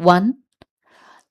1,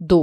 2,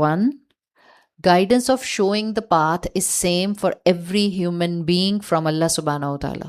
1, guidance of showing the path is same for every human being from Allah subhanahu wa ta'ala.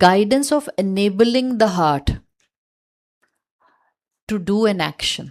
guidance of enabling the heart to do an action.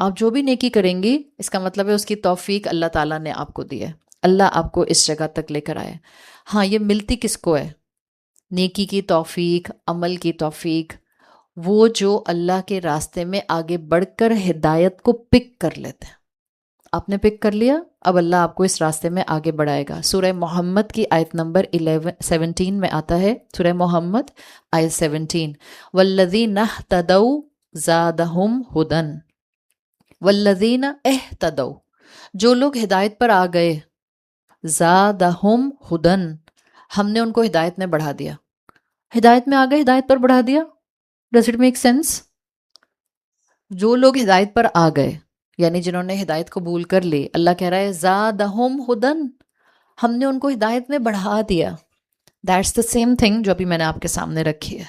آپ جو بھی نیکی کریں گی اس کا مطلب ہے اس کی توفیق اللہ تعالیٰ نے آپ کو دی ہے، اللہ آپ کو اس جگہ تک لے کر آئے۔ ہاں، یہ ملتی کس کو ہے؟ نیکی کی توفیق، عمل کی توفیق، وہ جو اللہ کے راستے میں آگے بڑھ کر ہدایت کو پک کر لیتے ہیں۔ آپ نے پک کر لیا، اب اللہ آپ کو اس راستے میں آگے بڑھائے گا۔ سورہ محمد کی آیت نمبر 17 میں آتا ہے، سورہ محمد آیت 17، والذین اہتدوا زادہم ہدن، والذین اہتدوا، جو لوگ ہدایت پر آ گئے، زادہم ہدن، ہم نے ان کو ہدایت میں بڑھا دیا۔ ہدایت میں آ گئے، ہدایت پر بڑھا دیا، ڈز اٹ میک سینس؟ جو لوگ ہدایت پر آ گئے یعنی جنہوں نے ہدایت قبول کر لی، اللہ کہہ رہا ہے زادہم ہدن، ہم نے ان کو ہدایت میں بڑھا دیا۔ دیٹس دا سیم تھنگ جو ابھی میں نے آپ کے سامنے رکھی ہے۔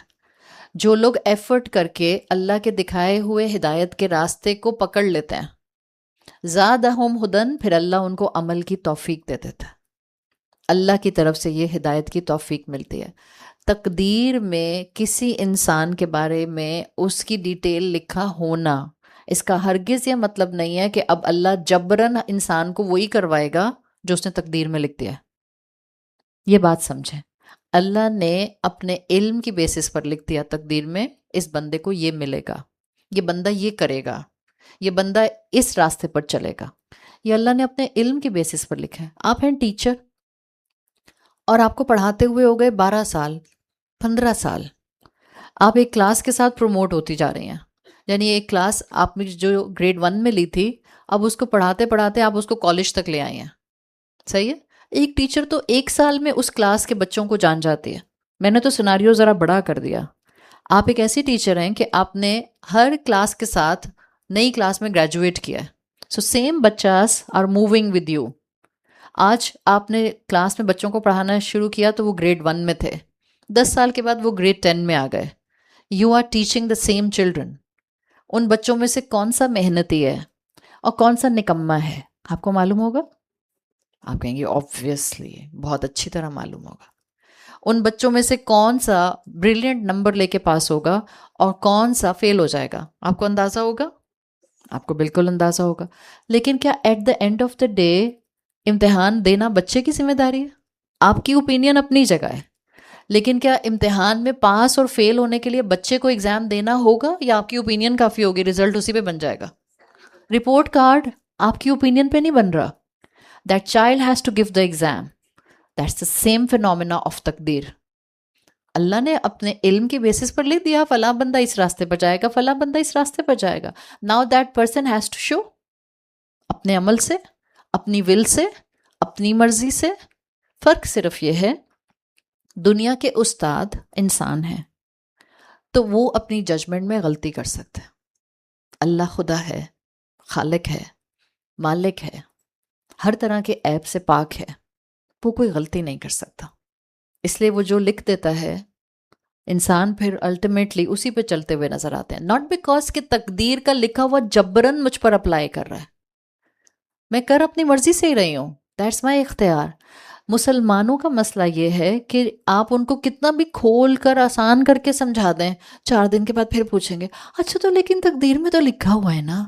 جو لوگ ایفرٹ کر کے اللہ کے دکھائے ہوئے ہدایت کے راستے کو پکڑ لیتے ہیں، زادہم ہدن، پھر اللہ ان کو عمل کی توفیق دے دیتا ہے۔ اللہ کی طرف سے یہ ہدایت کی توفیق ملتی ہے۔ تقدیر میں کسی انسان کے بارے میں اس کی ڈیٹیل لکھا ہونا، اس کا ہرگز یہ مطلب نہیں ہے کہ اب اللہ جبراً انسان کو وہی کروائے گا جو اس نے تقدیر میں لکھ دیا ہے۔ یہ بات سمجھیں، اللہ نے اپنے علم کی بیسس پر لکھ دیا تقدیر میں، اس بندے کو یہ ملے گا، یہ بندہ یہ کرے گا، یہ بندہ اس راستے پر چلے گا۔ یہ اللہ نے اپنے علم کی بیسس پر لکھا ہے۔ آپ ہیں ٹیچر اور آپ کو پڑھاتے ہوئے ہو گئے 12 سال، 15 سال، آپ ایک کلاس کے ساتھ پروموٹ ہوتی جا رہی ہیں، یعنی ایک کلاس آپ نے جو گریڈ 1 میں لی تھی، اب اس کو پڑھاتے پڑھاتے آپ اس کو کالج تک لے آئی ہیں، صحیح ہے؟ ایک ٹیچر تو 1 سال میں اس کلاس کے بچوں کو جان جاتی ہے۔ میں نے تو سیناریو ذرا بڑا کر دیا۔ آپ ایک ایسی ٹیچر ہیں کہ آپ نے ہر کلاس کے ساتھ نئی کلاس میں گریجویٹ کیا ہے، سو سیم بچاس آر موونگ ود یو۔ آج آپ نے کلاس میں بچوں کو پڑھانا شروع کیا تو وہ گریڈ 1 میں تھے، 10 سال کے بعد وہ گریڈ 10 میں آ گئے۔ You are teaching the same children. ان بچوں میں سے کون سا محنتی ہے اور کون سا نکما ہے، آپ کو معلوم ہوگا؟ آپ کہیں گے آبویسلی، بہت اچھی طرح معلوم ہوگا۔ ان بچوں میں سے کون سا بریلینٹ نمبر لے کے پاس ہوگا اور کون سا فیل ہو جائے گا، آپ کو اندازہ ہوگا؟ آپ کو بالکل اندازہ ہوگا۔ لیکن کیا at the end of the day امتحان دینا بچے کی ذمہ داری ہے؟ آپ کی اوپینین اپنی جگہ ہے، لیکن کیا امتحان میں پاس اور فیل ہونے کے لیے بچے کو ایگزام دینا ہوگا یا آپ کی اوپینین کافی ہوگی، رزلٹ اسی پہ بن جائے گا؟ رپورٹ کارڈ آپ کی اوپینین پہ نہیں بن رہا۔ That child has to give the exam. That's the same phenomena of تقدیر۔ اللہ نے اپنے علم کی بیسس پر لکھ دیا فلاں بندہ اس راستے پر جائے گا، فلاں بندہ اس راستے پر جائے گا۔ Now that person has to show اپنے عمل سے، اپنی ول سے، اپنی مرضی سے۔ فرق صرف یہ ہے دنیا کے استاد انسان ہیں تو وہ اپنی ججمنٹ میں غلطی کر سکتے ہیں۔ اللہ خدا ہے، خالق ہے، مالک ہے، ہر طرح کے عیب سے پاک ہے، وہ کوئی غلطی نہیں کر سکتا۔ اس لیے وہ جو لکھ دیتا ہے انسان پھر الٹیمیٹلی اسی پہ چلتے ہوئے نظر آتے ہیں، ناٹ بیکاز کہ تقدیر کا لکھا ہوا جبراً مجھ پر اپلائی کر رہا ہے، میں کر اپنی مرضی سے ہی رہی ہوں، دیٹس مائی اختیار۔ مسلمانوں کا مسئلہ یہ ہے کہ آپ ان کو کتنا بھی کھول کر آسان کر کے سمجھا دیں، 4 دن کے بعد پھر پوچھیں گے اچھا تو لیکن تقدیر میں تو لکھا ہوا ہے نا۔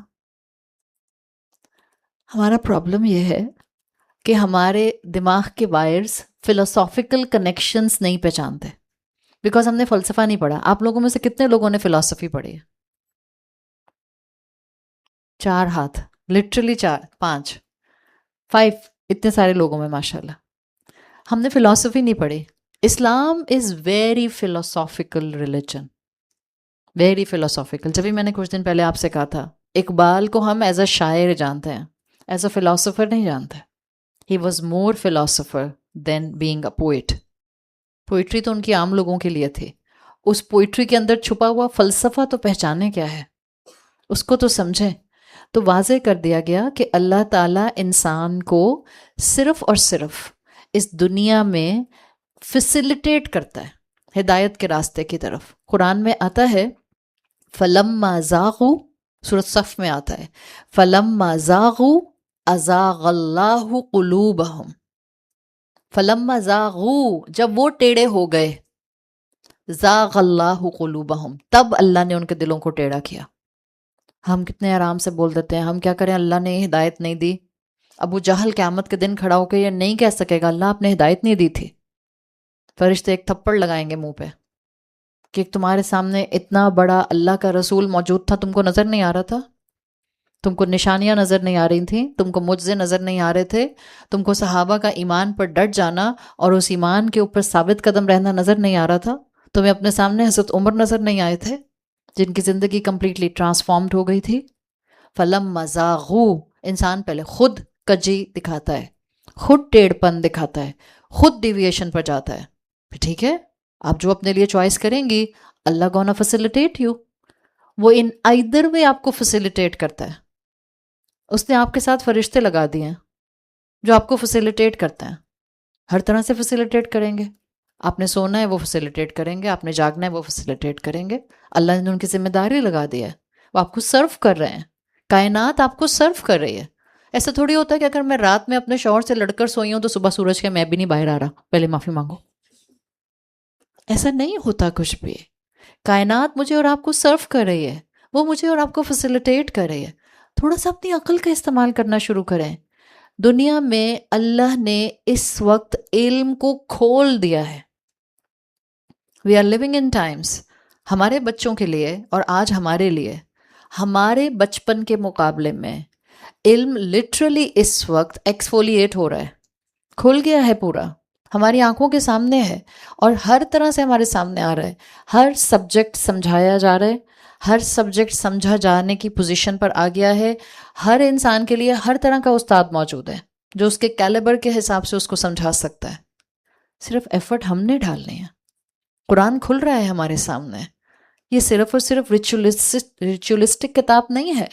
ہمارا پرابلم یہ ہے کہ ہمارے دماغ کے وائرز فلسافیکل کنیکشنز نہیں پہچانتے، بیکاز ہم نے فلسفہ نہیں پڑھا۔ آپ لوگوں میں سے کتنے لوگوں نے فلسفی پڑھی ہے؟ 4 ہاتھ، لٹرلی 4، 5، 5، اتنے سارے لوگوں میں ماشاءاللہ۔ ہم نے فلسفی نہیں پڑھی۔ Islam is very philosophical religion, very philosophical. جبھی میں نے کچھ دن پہلے آپ سے کہا تھا اقبال کو ہم ایز اے شاعر جانتے ہیں، ایز اے فلاسفر نہیں جانتے۔ He was more philosopher than being a poet. Poetry تو ان کی عام لوگوں کے لیے تھی، اس پوئٹری کے اندر چھپا ہوا فلسفہ تو پہچانے کیا ہے، اس کو تو سمجھیں۔ تو واضح کر دیا گیا کہ اللہ تعالیٰ انسان کو صرف اور صرف اس دنیا میں فیسیلیٹیٹ کرتا ہے ہدایت کے راستے کی طرف۔ قرآن میں آتا ہے فَلَمَّا زَاغُوا، سورۃ صف میں آتا ہے فَلَمَّا زَاغُوا أَزَاغَ اللَّهُ قُلُوبَهُمْ۔ فَلَمَّا زَاغُوا، جب وہ ٹیڑھے ہو گئے، زَاغَ اللَّهُ قُلُوبَهُمْ، تب اللہ نے ان کے دلوں کو ٹیڑھا کیا۔ ہم کتنے آرام سے بول دیتے ہیں ہم کیا کریں، اللہ نے ہدایت نہیں دی. ابو جہل قیامت کے دن کھڑا ہو کے یہ نہیں کہہ سکے گا اللہ آپ نے ہدایت نہیں دی تھی. فرشتے ایک تھپڑ لگائیں گے منہ پہ کہ تمہارے سامنے اتنا بڑا اللہ کا رسول موجود تھا، تم کو نظر نہیں آ رہا تھا، تم کو نشانیاں نظر نہیں آ رہی تھیں، تم کو معجزے نظر نہیں آ رہے تھے، تم کو صحابہ کا ایمان پر ڈٹ جانا اور اس ایمان کے اوپر ثابت قدم رہنا نظر نہیں آ رہا تھا، تمہیں اپنے سامنے حضرت عمر نظر نہیں آئے تھے جن کی زندگی کمپلیٹلی ٹرانسفارمڈ ہو گئی تھی. فلما زاغوا، انسان پہلے خود کجی دکھاتا ہے، خود ٹیڑھ پن دکھاتا ہے، خود ڈیویشن پر جاتا ہے. پھر ٹھیک ہے آپ جو اپنے لیے چوائس کریں گی اللہ گونا فیسیلیٹیٹ یو. وہ ان آئدر وے آپ کو فیسیلیٹیٹ کرتا ہے. اس نے آپ کے ساتھ فرشتے لگا دیے ہیں جو آپ کو فیسیلیٹیٹ کرتے ہیں، ہر طرح سے فیسیلیٹیٹ کریں گے. آپ نے سونا ہے وہ فیسیلیٹیٹ کریں گے، آپ نے جاگنا ہے وہ فیسیلیٹیٹ کریں گے. اللہ نے ان کی ذمہ داری لگا دی ہے، وہ آپ کو سرو کر رہے ہیں. کائنات آپ کو سرو کر رہی ہے. ایسا تھوڑی ہوتا ہے کہ اگر میں رات میں اپنے شوہر سے لڑ کر سوئی ہوں تو صبح سورج کے میں بھی نہیں باہر آ رہا، پہلے معافی مانگو. ایسا نہیں ہوتا کچھ بھی. کائنات مجھے اور آپ کو سرو کر رہی ہے، وہ مجھے اور آپ کو فیسیلیٹیٹ کر رہی ہے. تھوڑا سا اپنی عقل کا استعمال کرنا شروع کریں. دنیا میں اللہ نے اس وقت علم کو کھول دیا ہے. We are living in times, ہمارے بچوں کے لیے اور آج ہمارے لیے، ہمارے بچپن کے مقابلے میں علم لٹرلی اس وقت ایکسفولیٹ ہو رہا ہے، کھل گیا ہے پورا، ہماری آنکھوں کے سامنے ہے اور ہر طرح سے ہمارے سامنے آ رہا ہے. ہر سبجیکٹ سمجھایا جا رہا ہے، ہر سبجیکٹ سمجھا جانے کی پوزیشن پر آ گیا ہے. ہر انسان کے لیے ہر طرح کا استاد موجود ہے جو اس کے کیلیبر کے حساب سے اس کو سمجھا سکتا ہے. صرف ایفرٹ ہم نے ڈالنے ہیں. قرآن کھل رہا ہے ہمارے سامنے. یہ صرف اور صرف ریچولسٹک کتاب نہیں ہے،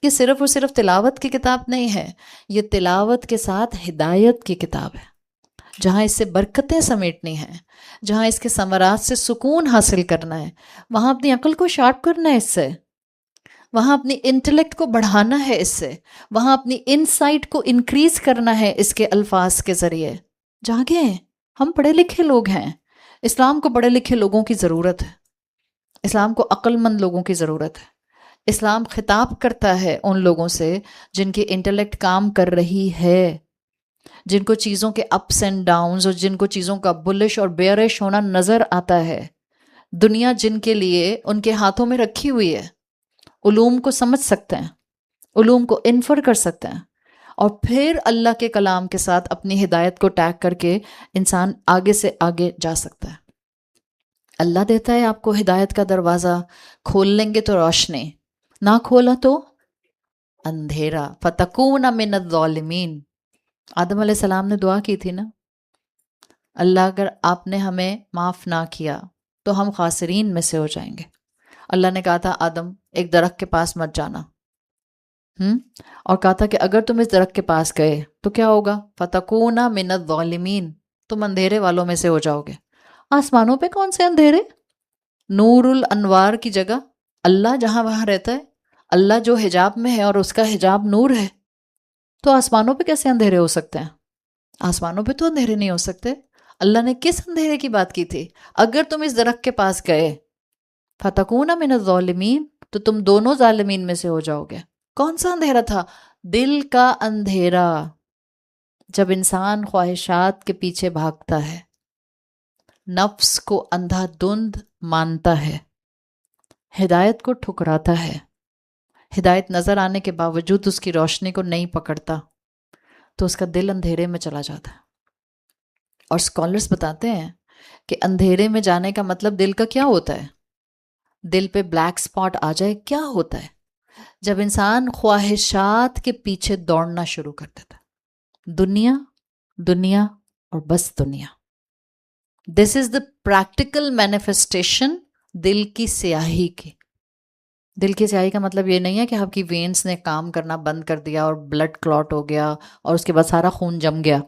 یہ صرف اور صرف تلاوت کی کتاب نہیں ہے، یہ تلاوت کے ساتھ ہدایت کی کتاب ہے. جہاں اس سے برکتیں سمیٹنی ہیں، جہاں اس کے ثمرات سے سکون حاصل کرنا ہے، وہاں اپنی عقل کو شارپ کرنا ہے اس سے، وہاں اپنی انٹلیکٹ کو بڑھانا ہے اس سے، وہاں اپنی انسائٹ کو انکریز کرنا ہے اس کے الفاظ کے ذریعے. جاگیں، ہم پڑھے لکھے لوگ ہیں. اسلام کو پڑھے لکھے لوگوں کی ضرورت ہے، اسلام کو عقل مند لوگوں کی ضرورت ہے. اسلام خطاب کرتا ہے ان لوگوں سے جن کی انٹلیکٹ کام کر رہی ہے، جن کو چیزوں کے اپس اینڈ ڈاؤنز اور جن کو چیزوں کا بلش اور بیئرش ہونا نظر آتا ہے. دنیا جن کے لیے ان کے ہاتھوں میں رکھی ہوئی ہے، علوم کو سمجھ سکتے ہیں، علوم کو انفر کر سکتے ہیں اور پھر اللہ کے کلام کے ساتھ اپنی ہدایت کو ٹیگ کر کے انسان آگے سے آگے جا سکتا ہے. اللہ دیتا ہے آپ کو ہدایت کا دروازہ، کھول لیں گے تو روشنی، نہ کھولا تو اندھیرا. فَتَكُونَ مِنَ الظَّالِمِينَ. آدم علیہ السلام نے دعا کی تھی نا، اللہ اگر آپ نے ہمیں معاف نہ کیا تو ہم خاسرین میں سے ہو جائیں گے. اللہ نے کہا تھا آدم ایک درخت کے پاس مت جانا، اور کہا تھا کہ اگر تم اس درخت کے پاس گئے تو کیا ہوگا؟ فَتَكُونَ مِنَ الظَّالِمِينَ، تم اندھیرے والوں میں سے ہو جاؤ گے. آسمانوں پہ کون سے اندھیرے؟ نور الانوار کی جگہ اللہ جہاں وہاں رہتا ہے، اللہ جو حجاب میں ہے اور اس کا حجاب نور ہے، تو آسمانوں پہ کیسے اندھیرے ہو سکتے ہیں؟ آسمانوں پہ تو اندھیرے نہیں ہو سکتے. اللہ نے کس اندھیرے کی بات کی تھی؟ اگر تم اس درخت کے پاس گئے فَتَكُونَ مِنَ الظَّالِمِينَ، تو تم دونوں ظالمین میں سے ہو جاؤ گے. کون سا اندھیرا تھا؟ دل کا اندھیرا. جب انسان خواہشات کے پیچھے بھاگتا ہے، نفس کو اندھا دھند مانتا ہے، ہدایت کو ٹھکراتا ہے، ہدایت نظر آنے کے باوجود اس کی روشنی کو نہیں پکڑتا، تو اس کا دل اندھیرے میں چلا جاتا ہے. اور اسکالرس بتاتے ہیں کہ اندھیرے میں جانے کا مطلب دل کا کیا ہوتا ہے؟ دل پہ بلیک سپاٹ آ جائے کیا ہوتا ہے؟ جب انسان خواہشات کے پیچھے دوڑنا شروع کر دیتا ہے، دنیا دنیا اور بس دنیا. دس از دا پریکٹیکل مینیفیسٹیشن دل کی سیاہی کی. دل کی سیاہی کا مطلب یہ نہیں ہے کہ آپ کی وینس نے کام کرنا بند کر دیا اور بلڈ کلوٹ ہو گیا اور اس کے بعد سارا خون جم گیا.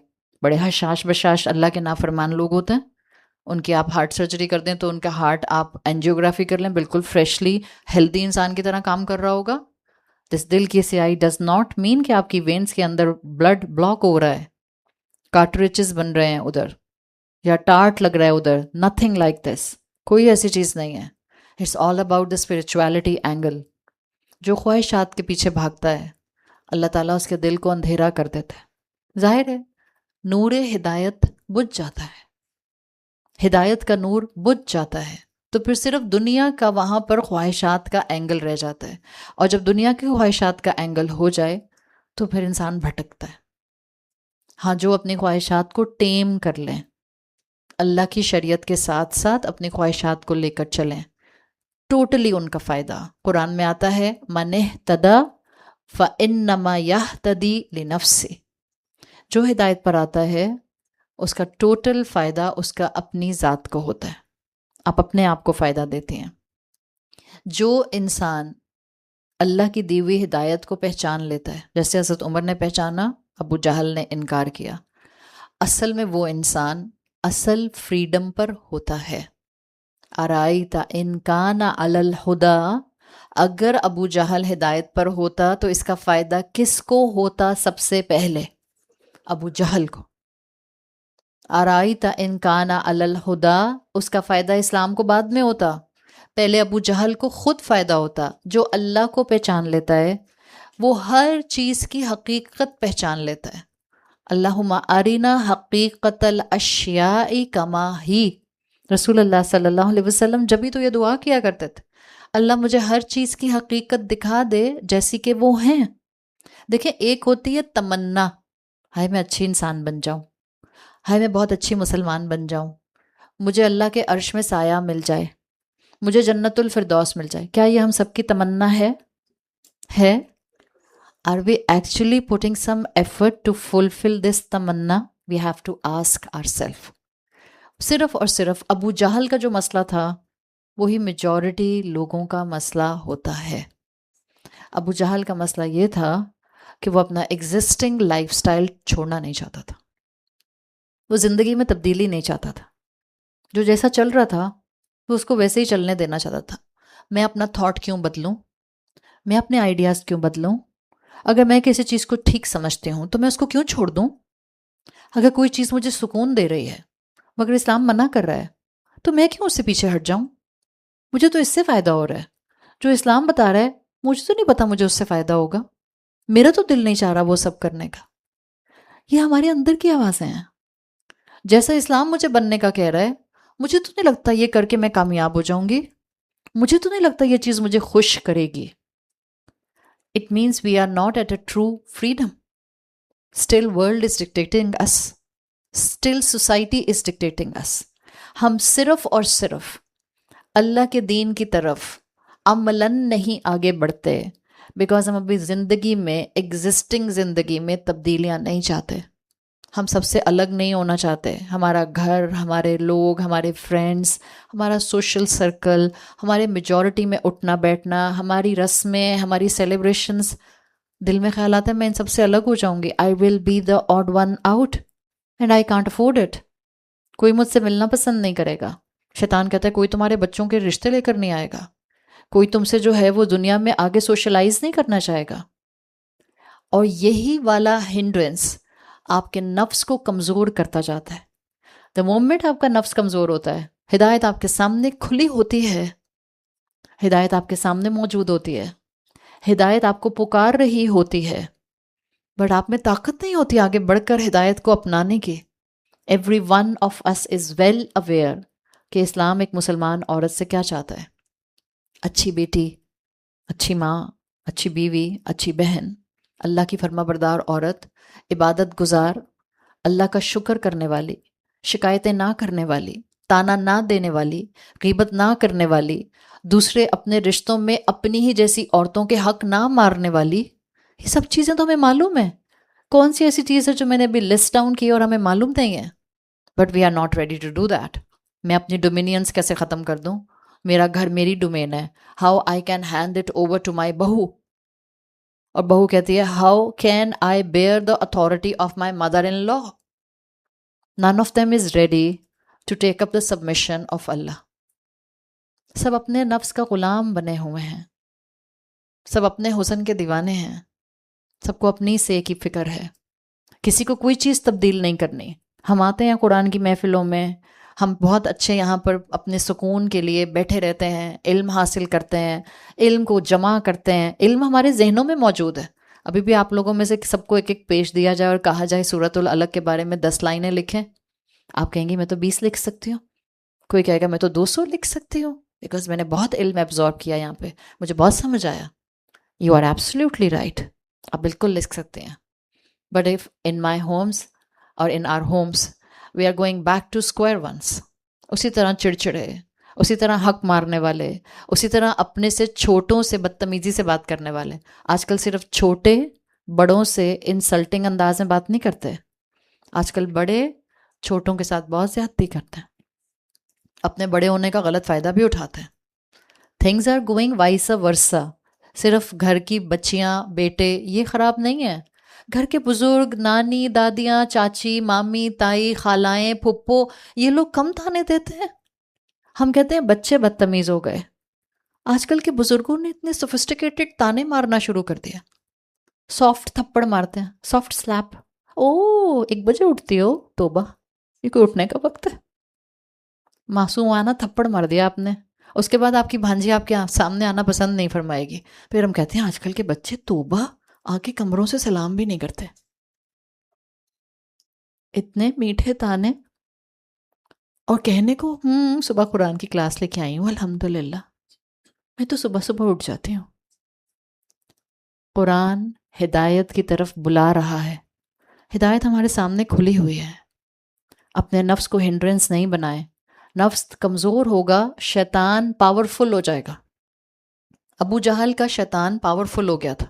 بڑے حشاش بشاش اللہ کے نافرمان لوگ ہوتے ہیں، ان کی آپ ہارٹ سرجری کر دیں تو ان کا ہارٹ آپ اینجیوگرافی کر لیں، بالکل فریشلی ہیلدی انسان کی طرح کام کر رہا ہوگا. دس دل کی سیاہی ڈز ناٹ مین کہ آپ کی وینس کے اندر بلڈ بلاک ہو رہا ہے، کارٹریجز بن رہے ہیں ادھر یا ٹارٹ لگ رہا ہے ادھر. نتھنگ لائک دس، کوئی ایسی چیز نہیں ہے. It's all about the spirituality angle. جو خواہشات کے پیچھے بھاگتا ہے اللہ تعالیٰ اس کے دل کو اندھیرا کر دیتا ہے. ظاہر ہے نور ہدایت بجھ جاتا ہے، ہدایت کا نور بجھ جاتا ہے، تو پھر صرف دنیا کا وہاں پر خواہشات کا اینگل رہ جاتا ہے. اور جب دنیا کی خواہشات کا اینگل ہو جائے تو پھر انسان بھٹکتا ہے. ہاں جو اپنی خواہشات کو ٹیم کر لیں، اللہ کی شریعت کے ساتھ ساتھ اپنی خواہشات کو لے کر چلیں، ٹوٹلی ان کا فائدہ. قرآن میں آتا ہے من اہتدی فإنما یہتدی لنفسہ، جو ہدایت پر آتا ہے اس کا ٹوٹل فائدہ اس کا اپنی ذات کو ہوتا ہے، آپ اپنے آپ کو فائدہ دیتے ہیں. جو انسان اللہ کی دی ہوئی ہدایت کو پہچان لیتا ہے، جیسے حضرت عمر نے پہچانا، ابو جہل نے انکار کیا، اصل میں وہ انسان اصل فریڈم پر ہوتا ہے. ارائیت ان کان علی الہدی، اگر ابو جہل ہدایت پر ہوتا تو اس کا فائدہ کس کو ہوتا؟ سب سے پہلے ابو جہل کو. ارائیت ان کان علی الہدی، اس کا فائدہ اسلام کو بعد میں ہوتا، پہلے ابو جہل کو خود فائدہ ہوتا. جو اللہ کو پہچان لیتا ہے وہ ہر چیز کی حقیقت پہچان لیتا ہے. اللہم ارنا حقیقت الاشیاء کما ہی، رسول اللہ صلی اللہ علیہ وسلم جب ہی تو یہ دعا کیا کرتے تھے، اللہ مجھے ہر چیز کی حقیقت دکھا دے جیسی کہ وہ ہیں. دیکھیں ایک ہوتی ہے تمنا، ہائے میں اچھی انسان بن جاؤں، ہائے میں بہت اچھی مسلمان بن جاؤں، مجھے اللہ کے عرش میں سایہ مل جائے، مجھے جنت الفردوس مل جائے. کیا یہ ہم سب کی تمنا ہے؟ Are we actually putting some effort to fulfill this tamanna? We have to ask ourselves. صرف اور صرف ابو جہل کا جو مسئلہ تھا وہی میجورٹی لوگوں کا مسئلہ ہوتا ہے. ابو جہل کا مسئلہ یہ تھا کہ وہ اپنا ایگزسٹنگ لائف سٹائل چھوڑنا نہیں چاہتا تھا، وہ زندگی میں تبدیلی نہیں چاہتا تھا، جو جیسا چل رہا تھا وہ اس کو ویسے ہی چلنے دینا چاہتا تھا. میں اپنا تھاٹ کیوں بدلوں، میں اپنے آئیڈیاز کیوں بدلوں، اگر میں کسی چیز کو ٹھیک سمجھتی ہوں تو میں اس کو کیوں چھوڑ دوں، اگر کوئی چیز مجھے سکون دے رہی ہے مگر اسلام منع کر رہا ہے تو میں کیوں اس سے پیچھے ہٹ جاؤں، مجھے تو اس سے فائدہ ہو رہا ہے، جو اسلام بتا رہا ہے مجھے تو نہیں پتا مجھے اس سے فائدہ ہوگا، میرا تو دل نہیں چاہ رہا وہ سب کرنے کا. یہ ہمارے اندر کی آوازیں ہیں. جیسا اسلام مجھے بننے کا کہہ رہا ہے مجھے تو نہیں لگتا یہ کر کے میں کامیاب ہو جاؤں گی، مجھے تو نہیں لگتا یہ چیز مجھے خوش کرے گی. It means we are not at a true freedom. Still world is dictating us. Still society is dictating us. ہم صرف اور صرف اللہ کے دین کی طرف عملاً نہیں آگے بڑھتے بیکاز ہم ابھی زندگی میں ایگزسٹنگ زندگی میں تبدیلیاں نہیں چاہتے. ہم سب سے الگ نہیں ہونا چاہتے. ہمارا گھر، ہمارے لوگ، ہمارے فرینڈس، ہمارا سوشل سرکل، ہمارے میجورٹی میں اٹھنا بیٹھنا، ہماری رسمیں، ہماری سیلیبریشنز، دل میں خیال آتا ہے میں ان سب سے الگ ہو جاؤں گی. I will be the odd one out and I can't afford it. کوئی مجھ سے ملنا پسند نہیں کرے گا. شیطان کہتا ہے کوئی تمہارے بچوں کے رشتے لے کر نہیں آئے گا، کوئی تم سے جو ہے وہ دنیا میں آگے سوشلائز نہیں کرنا چاہے گا. اور یہی والا ہنڈرنس آپ کے نفس کو کمزور کرتا جاتا ہے. دا مومنٹ آپ کا نفس کمزور ہوتا ہے، ہدایت آپ کے سامنے کھلی ہوتی ہے، ہدایت آپ کے سامنے موجود ہوتی ہے، ہدایت آپ کو پکار رہی ہوتی ہے، بٹ آپ میں طاقت نہیں ہوتی آگے بڑھ کر ہدایت کو اپنانے کی. Every one of us is well aware کہ اسلام ایک مسلمان عورت سے کیا چاہتا ہے. اچھی بیٹی، اچھی ماں، اچھی بیوی، اچھی بہن، اللہ کی فرما بردار عورت، عبادت گزار، اللہ کا شکر کرنے والی، شکایتیں نہ کرنے والی، تانا نہ دینے والی، غیبت نہ کرنے والی، دوسرے اپنے رشتوں میں اپنی ہی جیسی عورتوں کے حق نہ مارنے والی. یہ سب چیزیں تو ہمیں معلوم ہیں. کون سی ایسی چیز ہے جو میں نے ابھی لسٹ ڈاؤن کی اور ہمیں معلوم نہیں ہے؟ But we are not ready to do that. میں اپنی ڈومینینس کیسے ختم کر دوں؟ میرا گھر میری ڈومین ہے. How I can hand it over to my بہو. اور بہو کہتی ہے how can I bear the authority of my mother in law. None of them is ready to take up the submission of Allah. سب اپنے نفس کا غلام بنے ہوئے ہیں، سب اپنے حسن کے دیوانے ہیں، سب کو اپنی سے کی فکر ہے، کسی کو کوئی چیز تبدیل نہیں کرنی. ہم آتے ہیں قرآن کی محفلوں میں، ہم بہت اچھے یہاں پر اپنے سکون کے لیے بیٹھے رہتے ہیں، علم حاصل کرتے ہیں، علم کو جمع کرتے ہیں، علم ہمارے ذہنوں میں موجود ہے. ابھی بھی آپ لوگوں میں سے سب کو ایک ایک پیج دیا جائے اور کہا جائے سورۃ العلق کے بارے میں 10 لائنیں لکھیں، آپ کہیں گی میں تو 20 لکھ سکتی ہوں. کوئی کہے گا میں تو 200 لکھ سکتی ہوں، بیکاز میں نے بہت علم ایبزارب کیا یہاں پہ، مجھے بہت سمجھ آیا. یو آر ایبسلیوٹلی رائٹ، آپ بالکل لکھ سکتے ہیں. But if in my homes اور in our homes we are going back to square ones, اسی طرح چڑچڑے، اسی طرح حق مارنے والے، اسی طرح اپنے سے چھوٹوں سے بدتمیزی سے بات کرنے والے. آج کل صرف چھوٹے بڑوں سے انسلٹنگ انداز میں بات نہیں کرتے، آج کل بڑے چھوٹوں کے ساتھ بہت زیادتی کرتے ہیں، اپنے بڑے ہونے کا غلط فائدہ بھی اٹھاتے ہیں. Things are going vice versa. صرف گھر کی بچیاں بیٹے یہ خراب نہیں ہیں، گھر کے بزرگ، نانی، دادیاں، چاچی، مامی، تائی، خالائیں، پھپھو، یہ لوگ کم تانے دیتے ہیں. ہم کہتے ہیں بچے بدتمیز ہو گئے. آج کل کے بزرگوں نے اتنے سوفسٹیکیٹڈ تانے مارنا شروع کر دیا. سافٹ تھپڑ مارتے ہیں، سافٹ سلیپ. او 1 بجے اٹھتی ہو؟ توبہ، یہ کوئی اٹھنے کا وقت ہے؟ معصوم آنا تھپڑ مار دیا آپ نے. اس کے بعد آپ کی بھانجی آپ کے سامنے آنا پسند نہیں فرمائے گی. پھر ہم کہتے ہیں آج کل کے بچے توبہ، آ کے کمروں سے سلام بھی نہیں کرتے. اتنے میٹھے تانے، اور کہنے کو صبح قرآن کی کلاس لے کے آئی ہوں الحمدللہ. میں تو صبح صبح اٹھ جاتی ہوں. قرآن ہدایت کی طرف بلا رہا ہے، ہدایت ہمارے سامنے کھلی ہوئی ہے. اپنے نفس کو ہنڈرنس نہیں بنائیں. نفس کمزور ہوگا، شیطان پاورفل ہو جائے گا. ابو جہل کا شیطان پاورفل ہو گیا تھا.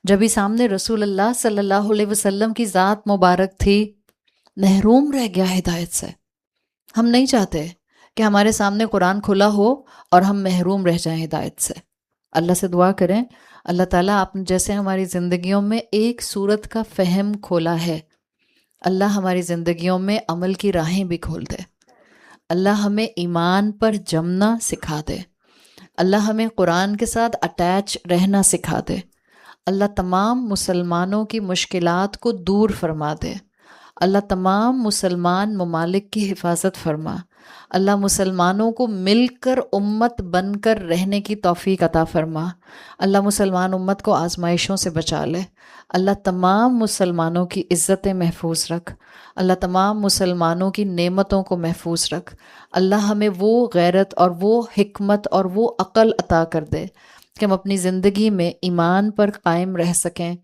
جب ہی سامنے رسول اللہ صلی اللہ علیہ وسلم کی ذات مبارک تھی، محروم رہ گیا ہدایت سے. ہم نہیں چاہتے کہ ہمارے سامنے قرآن کھلا ہو اور ہم محروم رہ جائیں ہدایت سے. اللہ سے دعا کریں اللہ تعالیٰ آپ نے جیسے ہماری زندگیوں میں ایک سورت کا فہم کھولا ہے، اللہ ہماری زندگیوں میں عمل کی راہیں بھی کھول دے. اللہ ہمیں ایمان پر جمنا سکھا دے. اللہ ہمیں قرآن کے ساتھ اٹیچ رہنا سکھا دے. اللہ تمام مسلمانوں کی مشکلات کو دور فرما دے. اللہ تمام مسلمان ممالک کی حفاظت فرما. اللہ مسلمانوں کو مل کر امت بن کر رہنے کی توفیق عطا فرما. اللہ مسلمان امت کو آزمائشوں سے بچا لے. اللہ تمام مسلمانوں کی عزتیں محفوظ رکھ. اللہ تمام مسلمانوں کی نعمتوں کو محفوظ رکھ. اللہ ہمیں وہ غیرت اور وہ حکمت اور وہ عقل عطا کر دے کہ ہم اپنی زندگی میں ایمان پر قائم رہ سکیں،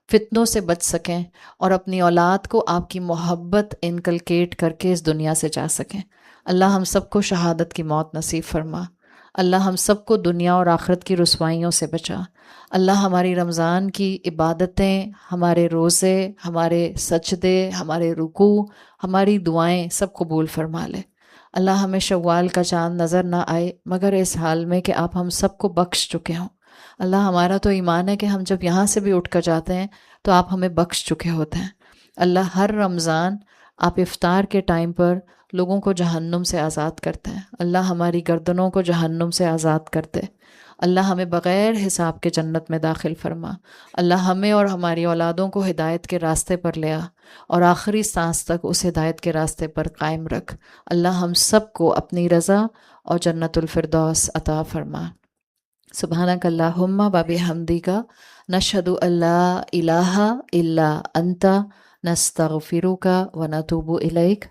فتنوں سے بچ سکیں، اور اپنی اولاد کو آپ کی محبت انکلکیٹ کر کے اس دنیا سے جا سکیں. اللہ ہم سب کو شہادت کی موت نصیب فرما. اللہ ہم سب کو دنیا اور آخرت کی رسوائیوں سے بچا. اللہ ہماری رمضان کی عبادتیں، ہمارے روزے، ہمارے سجدے، ہمارے رکوع، ہماری دعائیں سب قبول فرما لے. اللہ ہمیں شوال کا چاند نظر نہ آئے مگر اس حال میں کہ آپ ہم سب کو بخش چکے ہوں. اللہ ہمارا تو ایمان ہے کہ ہم جب یہاں سے بھی اٹھ کر جاتے ہیں تو آپ ہمیں بخش چکے ہوتے ہیں. اللہ ہر رمضان آپ افطار کے ٹائم پر لوگوں کو جہنم سے آزاد کرتے ہیں. اللہ ہماری گردنوں کو جہنم سے آزاد کرتے. اللہ ہمیں بغیر حساب کے جنت میں داخل فرما. اللہ ہمیں اور ہماری اولادوں کو ہدایت کے راستے پر لے آ اور آخری سانس تک اس ہدایت کے راستے پر قائم رکھ. اللہ ہم سب کو اپنی رضا اور جنت الفردوس عطا فرما. سبحانک اللہم و بحمدک نشہد ان لا الہ الا انت نستغفرک و نتوب الیک.